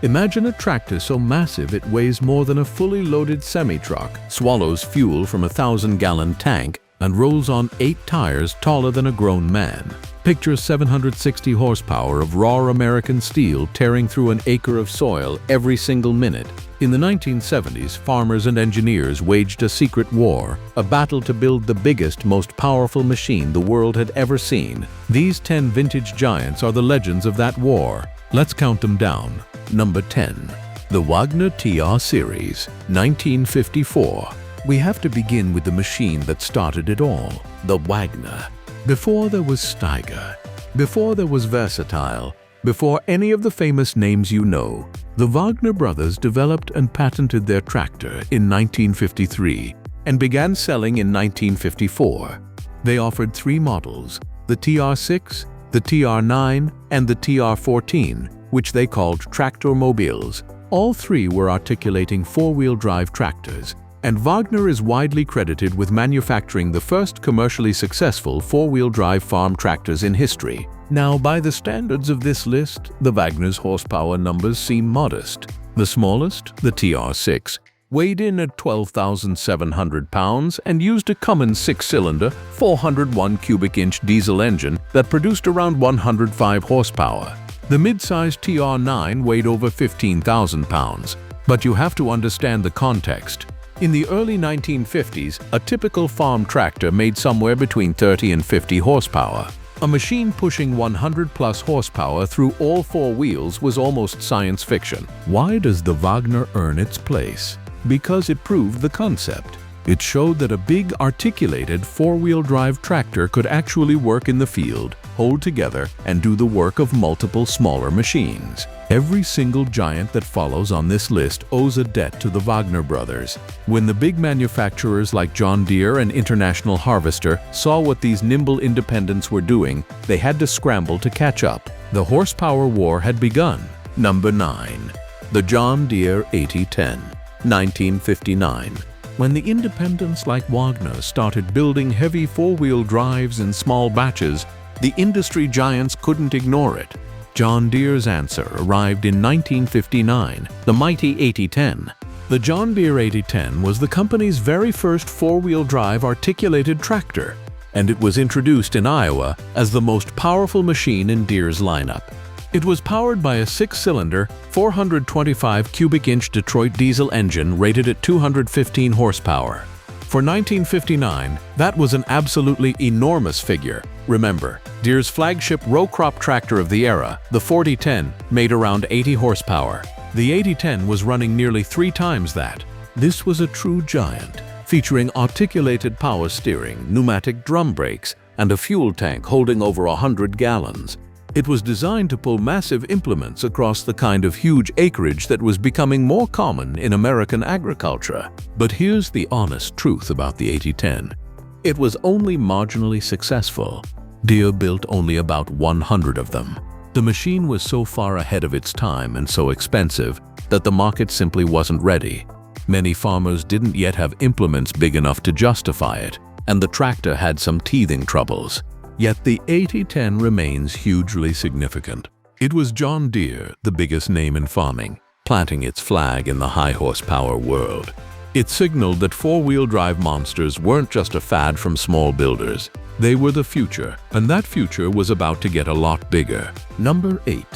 Imagine a tractor so massive it weighs more than a fully loaded semi-truck, swallows fuel from a 1,000-gallon tank, and rolls on 8 tires taller than a grown man. Picture 760 horsepower of raw American steel tearing through an acre of soil every single minute. In the 1970s, farmers and engineers waged a secret war, a battle to build the biggest, most powerful machine the world had ever seen. These 10 vintage giants are the legends of that war. Let's count them down. Number 10. The Wagner TR Series, 1954. We have to begin with the machine that started it all, the Wagner. Before there was Steiger, before there was Versatile, before any of the famous names you know, the Wagner brothers developed and patented their tractor in 1953 and began selling in 1954. They offered 3 models, the TR6, the TR9, and the TR14, which they called tractor-mobiles. All 3 were articulating 4-wheel drive tractors, and Wagner is widely credited with manufacturing the first commercially successful 4-wheel drive farm tractors in history. Now, by the standards of this list, the Wagner's horsepower numbers seem modest. The smallest, the TR6, weighed in at 12,700 pounds and used a Cummins 6-cylinder, 401 cubic inch diesel engine that produced around 105 horsepower. The mid-sized TR9 weighed over 15,000 pounds. But you have to understand the context. In the early 1950s, a typical farm tractor made somewhere between 30 and 50 horsepower. A machine pushing 100-plus horsepower through all 4 wheels was almost science fiction. Why does the Wagner earn its place? Because it proved the concept. It showed that a big, articulated 4-wheel drive tractor could actually work in the field, hold together, and do the work of multiple smaller machines. Every single giant that follows on this list owes a debt to the Wagner brothers. When the big manufacturers like John Deere and International Harvester saw what these nimble independents were doing, they had to scramble to catch up. The horsepower war had begun. Number 9. The John Deere 8010, 1959. When the independents like Wagner started building heavy 4-wheel drives in small batches, the industry giants couldn't ignore it. John Deere's answer arrived in 1959, the mighty 8010. The John Deere 8010 was the company's very first 4-wheel drive articulated tractor, and it was introduced in Iowa as the most powerful machine in Deere's lineup. It was powered by a 6-cylinder, 425 cubic inch Detroit diesel engine rated at 215 horsepower. For 1959, that was an absolutely enormous figure. Remember, Deere's flagship row crop tractor of the era, the 4010, made around 80 horsepower. The 8010 was running nearly 3 times that. This was a true giant, featuring articulated power steering, pneumatic drum brakes, and a fuel tank holding over 100 gallons. It was designed to pull massive implements across the kind of huge acreage that was becoming more common in American agriculture. But here's the honest truth about the 8010. It was only marginally successful. Deere built only about 100 of them. The machine was so far ahead of its time and so expensive that the market simply wasn't ready. Many farmers didn't yet have implements big enough to justify it, and the tractor had some teething troubles. Yet the 8010 remains hugely significant. It was John Deere, the biggest name in farming, planting its flag in the high-horsepower world. It signaled that 4-wheel drive monsters weren't just a fad from small builders. They were the future, and that future was about to get a lot bigger. Number 8.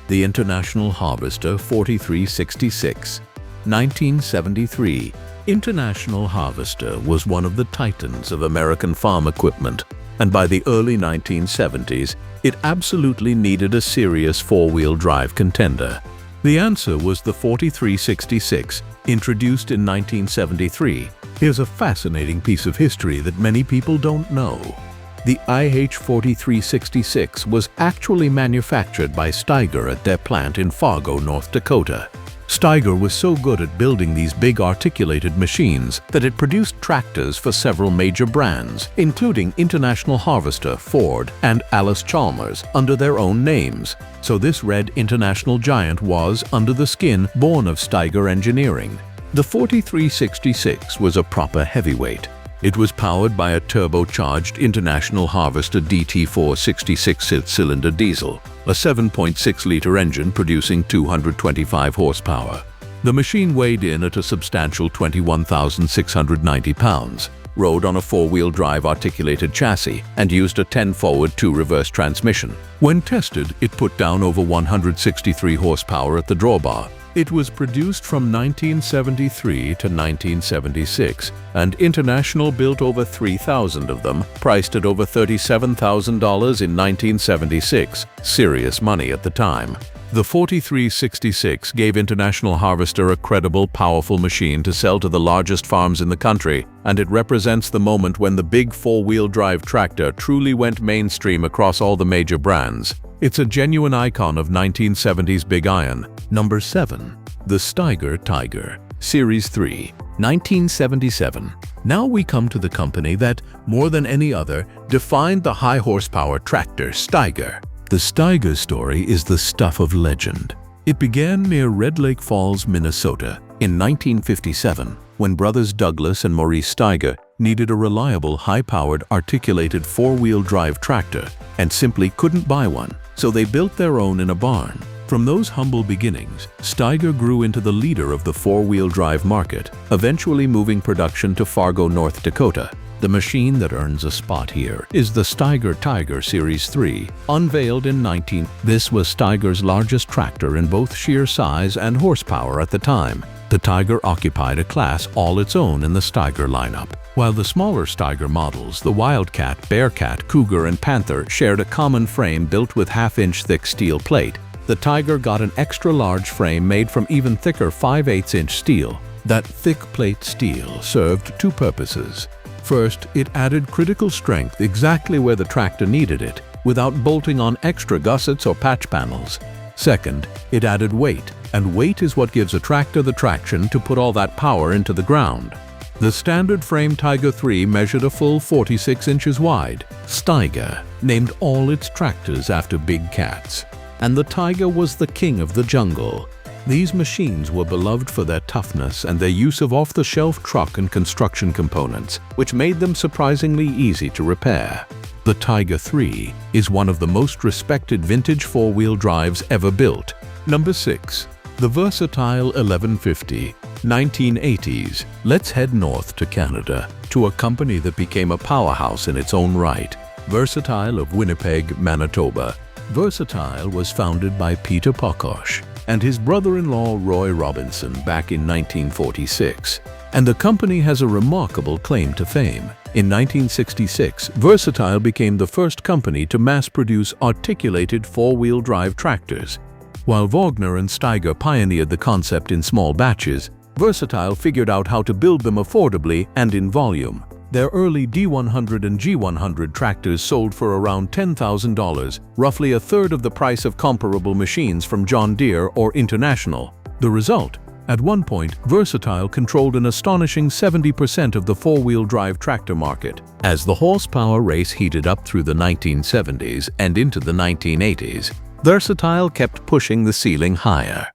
The International Harvester 4366, 1973. International Harvester was one of the titans of American farm equipment, and by the early 1970s, it absolutely needed a serious 4-wheel drive contender. The answer was the 4366, introduced in 1973. Here's a fascinating piece of history that many people don't know. The IH-4366 was actually manufactured by Steiger at their plant in Fargo, North Dakota. Steiger was so good at building these big articulated machines that it produced tractors for several major brands, including International Harvester, Ford, and Allis-Chalmers, under their own names. So this red international giant was, under the skin, born of Steiger engineering. The 4366 was a proper heavyweight. It was powered by a turbocharged International Harvester DT4 66-cylinder diesel, a 7.6-liter engine producing 225 horsepower. The machine weighed in at a substantial 21,690 pounds, rode on a four-wheel drive articulated chassis, and used a 10-forward, 2-reverse transmission. When tested, it put down over 163 horsepower at the drawbar. It was produced from 1973 to 1976, and International built over 3,000 of them, priced at over $37,000 in 1976, serious money at the time. The 4366 gave International Harvester a credible, powerful machine to sell to the largest farms in the country, and it represents the moment when the big four-wheel drive tractor truly went mainstream across all the major brands. It's a genuine icon of 1970s big iron. Number 7. The Steiger Tiger, Series 3, 1977. Now we come to the company that, more than any other, defined the high-horsepower tractor Steiger. The Steiger story is the stuff of legend. It began near Red Lake Falls, Minnesota, in 1957, when brothers Douglas and Maurice Steiger needed a reliable, high-powered, articulated four-wheel drive tractor and simply couldn't buy one, so they built their own in a barn. From those humble beginnings, Steiger grew into the leader of the four-wheel drive market, eventually moving production to Fargo, North Dakota. The machine that earns a spot here is the Steiger Tiger Series 3, unveiled in 19. This was Steiger's largest tractor in both sheer size and horsepower at the time. The Tiger occupied a class all its own in the Steiger lineup. While the smaller Steiger models, the Wildcat, Bearcat, Cougar, and Panther, shared a common frame built with half-inch thick steel plate, the Tiger got an extra-large frame made from even thicker 5/8-inch steel. That thick plate steel served two purposes. First, it added critical strength exactly where the tractor needed it, without bolting on extra gussets or patch panels. Second, it added weight, and weight is what gives a tractor the traction to put all that power into the ground. The standard frame Tiger 3 measured a full 46 inches wide. Steiger named all its tractors after big cats, and the Tiger was the king of the jungle. These machines were beloved for their toughness and their use of off-the-shelf truck and construction components, which made them surprisingly easy to repair. The Tiger 3 is one of the most respected vintage four-wheel drives ever built. Number 6. The Versatile 1150, 1980s. Let's head north to Canada, to a company that became a powerhouse in its own right. Versatile of Winnipeg, Manitoba. Versatile was founded by Peter Pokosh and his brother-in-law Roy Robinson back in 1946, and the company has a remarkable claim to fame. In 1966, Versatile became the first company to mass-produce articulated four-wheel drive tractors. While Wagner and Steiger pioneered the concept in small batches, Versatile figured out how to build them affordably and in volume. Their early D100 and G100 tractors sold for around $10,000, roughly a third of the price of comparable machines from John Deere or International. The result? At one point, Versatile controlled an astonishing 70% of the four-wheel drive tractor market. As the horsepower race heated up through the 1970s and into the 1980s, Versatile kept pushing the ceiling higher.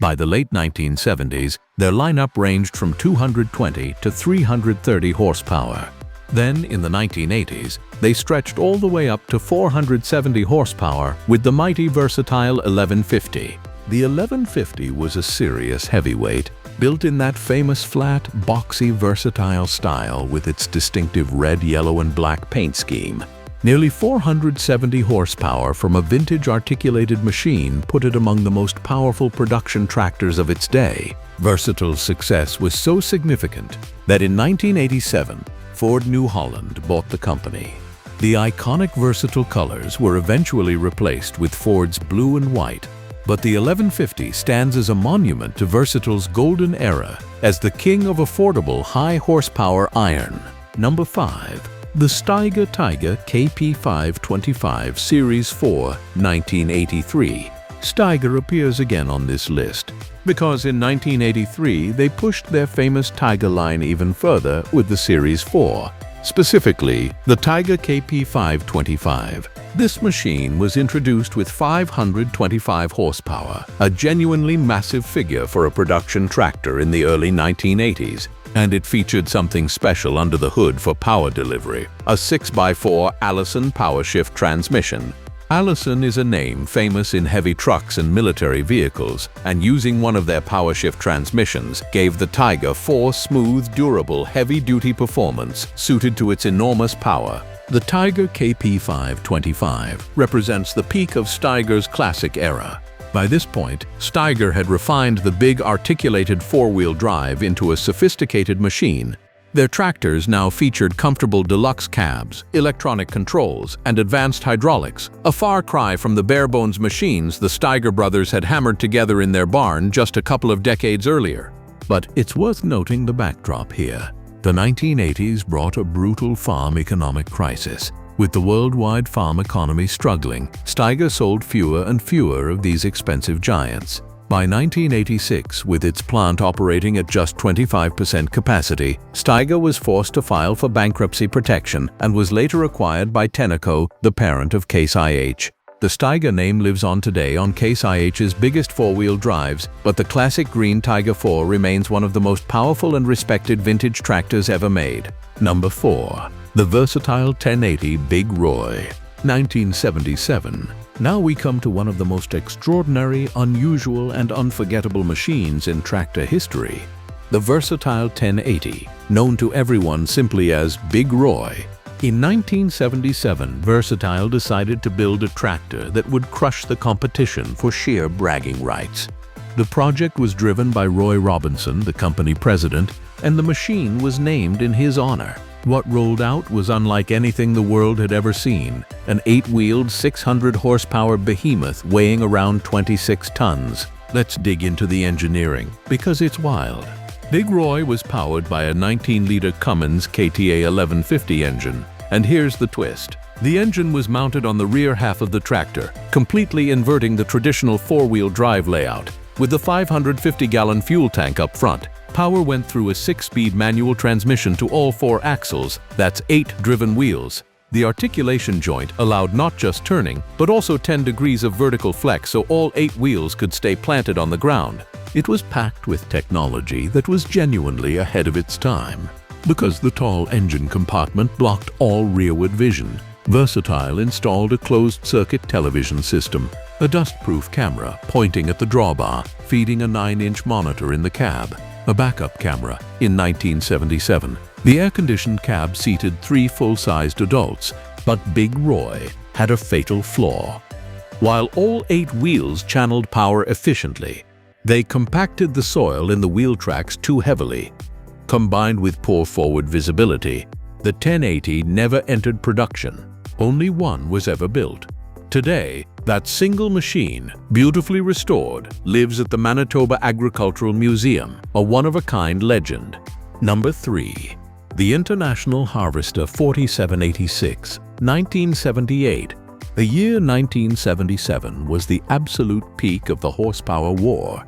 By the late 1970s, their lineup ranged from 220 to 330 horsepower. Then, in the 1980s, they stretched all the way up to 470 horsepower with the mighty Versatile 1150. The 1150 was a serious heavyweight, built in that famous flat, boxy Versatile style with its distinctive red, yellow, and black paint scheme. Nearly 470 horsepower from a vintage articulated machine put it among the most powerful production tractors of its day. Versatile's success was so significant that in 1987, Ford New Holland bought the company. The iconic Versatile colors were eventually replaced with Ford's blue and white, but the 1150 stands as a monument to Versatile's golden era as the king of affordable high-horsepower iron. Number 5. The Steiger Tiger KP525 Series 4, 1983. Steiger appears again on this list because in 1983 they pushed their famous Tiger line even further with the Series 4, specifically the Tiger KP525. This machine was introduced with 525 horsepower, a genuinely massive figure for a production tractor in the early 1980s. And it featured something special under the hood for power delivery, a 6x4 Allison PowerShift transmission. Allison is a name famous in heavy trucks and military vehicles, and using one of their PowerShift transmissions gave the Tiger smooth, durable, heavy-duty performance suited to its enormous power. The Tiger KP525 represents the peak of Steiger's classic era. By this point, Steiger had refined the big articulated four-wheel drive into a sophisticated machine. Their tractors now featured comfortable deluxe cabs, electronic controls, and advanced hydraulics, a far cry from the bare-bones machines the Steiger brothers had hammered together in their barn just a couple of decades earlier. But it's worth noting the backdrop here. The 1980s brought a brutal farm economic crisis. With the worldwide farm economy struggling, Steiger sold fewer and fewer of these expensive giants. By 1986, with its plant operating at just 25% capacity, Steiger was forced to file for bankruptcy protection and was later acquired by Tenneco, the parent of Case IH. The Steiger name lives on today on Case IH's biggest four-wheel drives, but the classic green Tiger 4 remains one of the most powerful and respected vintage tractors ever made. Number 4. The versatile 1080 Big Roy, 1977. Now we come to one of the most extraordinary, unusual, and unforgettable machines in tractor history. The versatile 1080, known to everyone simply as Big Roy. In 1977, Versatile decided to build a tractor that would crush the competition for sheer bragging rights. The project was driven by Roy Robinson, the company president, and the machine was named in his honor. What rolled out was unlike anything the world had ever seen, an 8-wheeled 600-horsepower behemoth weighing around 26 tons. Let's dig into the engineering, because it's wild. Big Roy was powered by a 19-liter Cummins KTA 1150 engine, and here's the twist. The engine was mounted on the rear half of the tractor, completely inverting the traditional four-wheel drive layout. With the 550-gallon fuel tank up front, power went through a 6-speed manual transmission to all 4 axles, that's 8 driven wheels. The articulation joint allowed not just turning, but also 10 degrees of vertical flex so all 8 wheels could stay planted on the ground. It was packed with technology that was genuinely ahead of its time. Because the tall engine compartment blocked all rearward vision, Versatile installed a closed-circuit television system, a dust-proof camera pointing at the drawbar, feeding a 9-inch monitor in the cab, a backup camera. In 1977, the air-conditioned cab seated 3 full-sized adults, but Big Roy had a fatal flaw. While all 8 wheels channeled power efficiently, they compacted the soil in the wheel tracks too heavily. Combined with poor forward visibility, the 1080 never entered production. Only one was ever built. Today, that single machine, beautifully restored, lives at the Manitoba Agricultural Museum, a one-of-a-kind legend. Number 3. The International Harvester 4786, 1978. The year 1977 was the absolute peak of the horsepower war.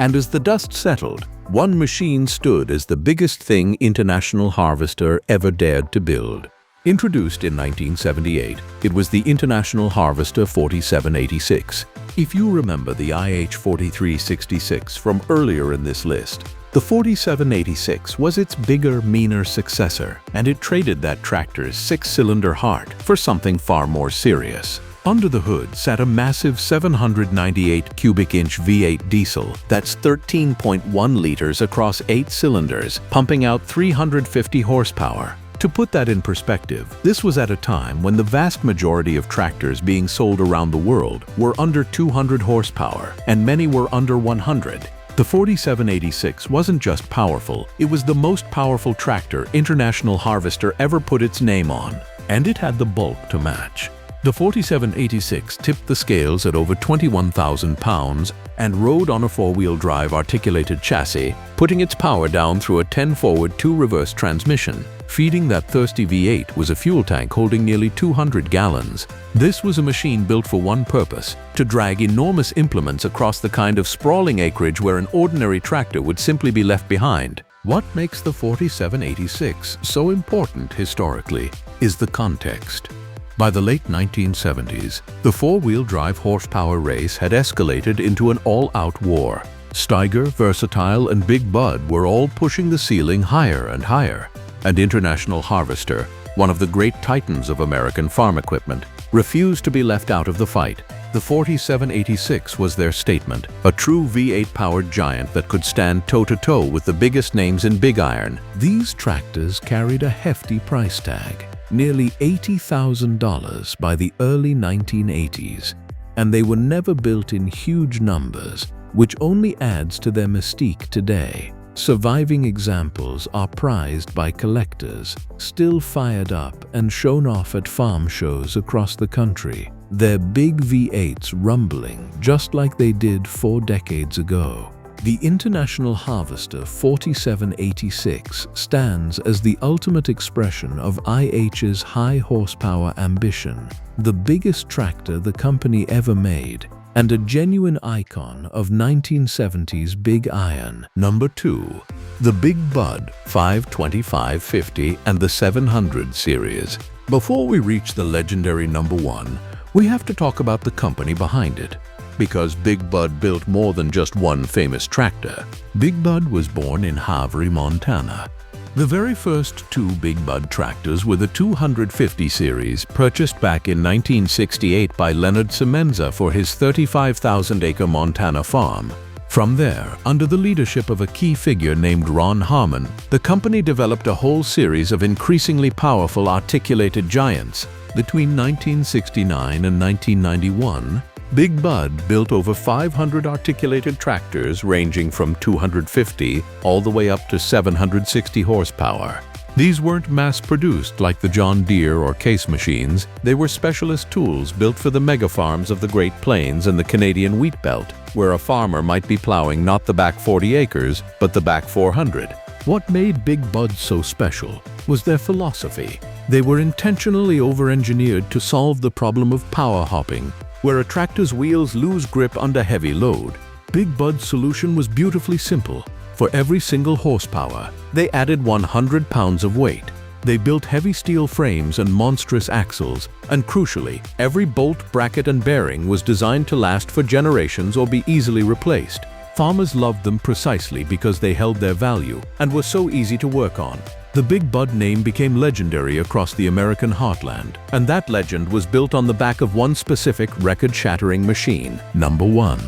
And as the dust settled, one machine stood as the biggest thing International Harvester ever dared to build. Introduced in 1978, it was the International Harvester 4786. If you remember the IH 4366 from earlier in this list, the 4786 was its bigger, meaner successor, and it traded that tractor's 6-cylinder heart for something far more serious. Under the hood sat a massive 798 cubic inch V8 diesel that's 13.1 liters across 8 cylinders, pumping out 350 horsepower. To put that in perspective, this was at a time when the vast majority of tractors being sold around the world were under 200 horsepower, and many were under 100. The 4786 wasn't just powerful, it was the most powerful tractor International Harvester ever put its name on, and it had the bulk to match. The 4786 tipped the scales at over 21,000 pounds and rode on a 4-wheel drive articulated chassis, putting its power down through a 10-forward, 2-reverse transmission. Feeding that thirsty V8 was a fuel tank holding nearly 200 gallons. This was a machine built for one purpose: to drag enormous implements across the kind of sprawling acreage where an ordinary tractor would simply be left behind. What makes the 4786 so important historically is the context. By the late 1970s, the 4-wheel drive horsepower race had escalated into an all-out war. Steiger, Versatile, and Big Bud were all pushing the ceiling higher and higher. And International Harvester, one of the great titans of American farm equipment, refused to be left out of the fight. The 4786 was their statement, a true V8-powered giant that could stand toe-to-toe with the biggest names in big iron. These tractors carried a hefty price tag, nearly $80,000 by the early 1980s, and they were never built in huge numbers, which only adds to their mystique today. Surviving examples are prized by collectors, still fired up and shown off at farm shows across the country, their big V8s rumbling just like they did 4 decades ago. The International Harvester 4786 stands as the ultimate expression of IH's high horsepower ambition, the biggest tractor the company ever made, and a genuine icon of 1970s big iron. Number 2. The Big Bud 525/50 and the 700 series. Before we reach the legendary number 1, we have to talk about the company behind it. Because Big Bud built more than just one famous tractor. Big Bud was born in Havre, Montana. The very first 2 Big Bud tractors were the 250 series, purchased back in 1968 by Leonard Semenza for his 35,000-acre Montana farm. From there, under the leadership of a key figure named Ron Harmon, the company developed a whole series of increasingly powerful articulated giants. Between 1969 and 1991, Big Bud built over 500 articulated tractors ranging from 250 all the way up to 760 horsepower. These weren't mass-produced like the John Deere or Case machines. They were specialist tools built for the mega-farms of the Great Plains and the Canadian Wheat Belt, where a farmer might be plowing not the back 40 acres, but the back 400. What made Big Bud so special was their philosophy. They were intentionally over-engineered to solve the problem of power hopping, where a tractor's wheels lose grip under heavy load. Big Bud's solution was beautifully simple. For every single horsepower, they added 100 pounds of weight. They built heavy steel frames and monstrous axles, and crucially, every bolt, bracket, and bearing was designed to last for generations or be easily replaced. Farmers loved them precisely because they held their value and were so easy to work on. The Big Bud name became legendary across the American heartland, and that legend was built on the back of one specific record-shattering machine. Number 1.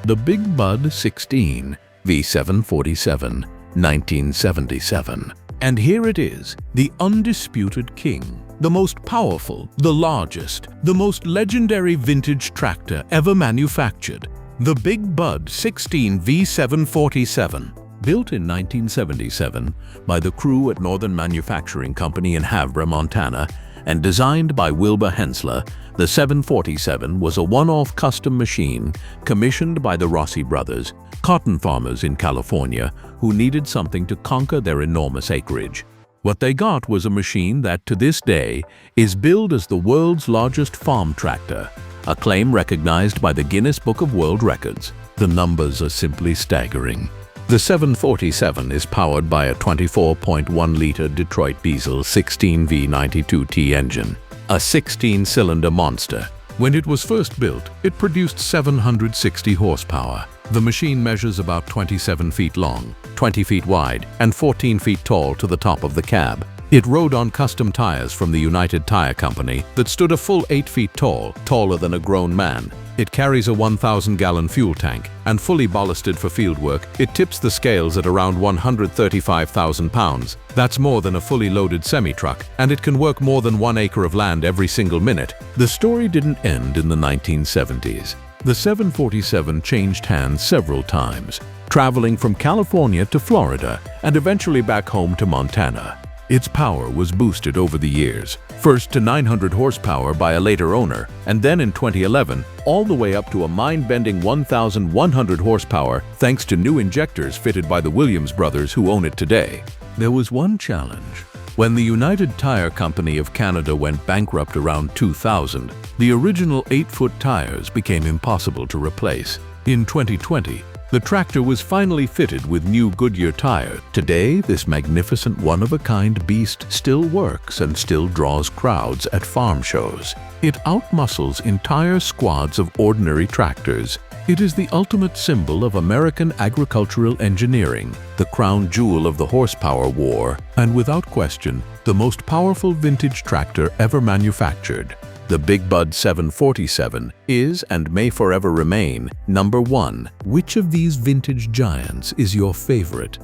The Big Bud 16 V747, 1977. And here it is, the undisputed king, the most powerful, the largest, the most legendary vintage tractor ever manufactured. The Big Bud 16 V747. Built in 1977 by the crew at Northern Manufacturing Company in Havre, Montana, and designed by Wilbur Hensler, the 747 was a one-off custom machine commissioned by the Rossi brothers, cotton farmers in California who needed something to conquer their enormous acreage. What they got was a machine that, to this day, is billed as the world's largest farm tractor, a claim recognized by the Guinness Book of World Records. The numbers are simply staggering. The 747 is powered by a 24.1-liter Detroit diesel 16V92T engine, a 16-cylinder monster. When it was first built, it produced 760 horsepower. The machine measures about 27 feet long, 20 feet wide, and 14 feet tall to the top of the cab. It rode on custom tires from the United Tire Company that stood a full 8 feet tall, taller than a grown man. It carries a 1,000-gallon fuel tank, and fully ballasted for fieldwork, it tips the scales at around 135,000 pounds. That's more than a fully loaded semi-truck, and it can work more than 1 acre of land every single minute. The story didn't end in the 1970s. The 747 changed hands several times, traveling from California to Florida and eventually back home to Montana. Its power was boosted over the years, first to 900 horsepower by a later owner, and then in 2011, all the way up to a mind-bending 1,100 horsepower thanks to new injectors fitted by the Williams brothers who own it today. There was one challenge. When the United Tire Company of Canada went bankrupt around 2000, the original 8-foot tires became impossible to replace. In 2020, the tractor was finally fitted with new Goodyear tires. Today, this magnificent one-of-a-kind beast still works and still draws crowds at farm shows. It outmuscles entire squads of ordinary tractors, It is the ultimate symbol of American agricultural engineering, the crown jewel of the horsepower war, and without question, the most powerful vintage tractor ever manufactured. The Big Bud 747 is and may forever remain number one. Which of these vintage giants is your favorite?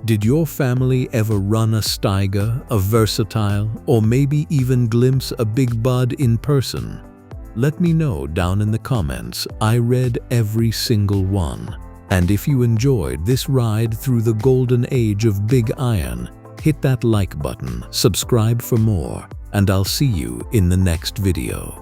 Did your family ever run a Steiger, a Versatile, or maybe even glimpse a Big Bud in person? Let me know down in the comments. I read every single one. And if you enjoyed this ride through the golden age of Big Iron, hit that like button, subscribe for more, and I'll see you in the next video.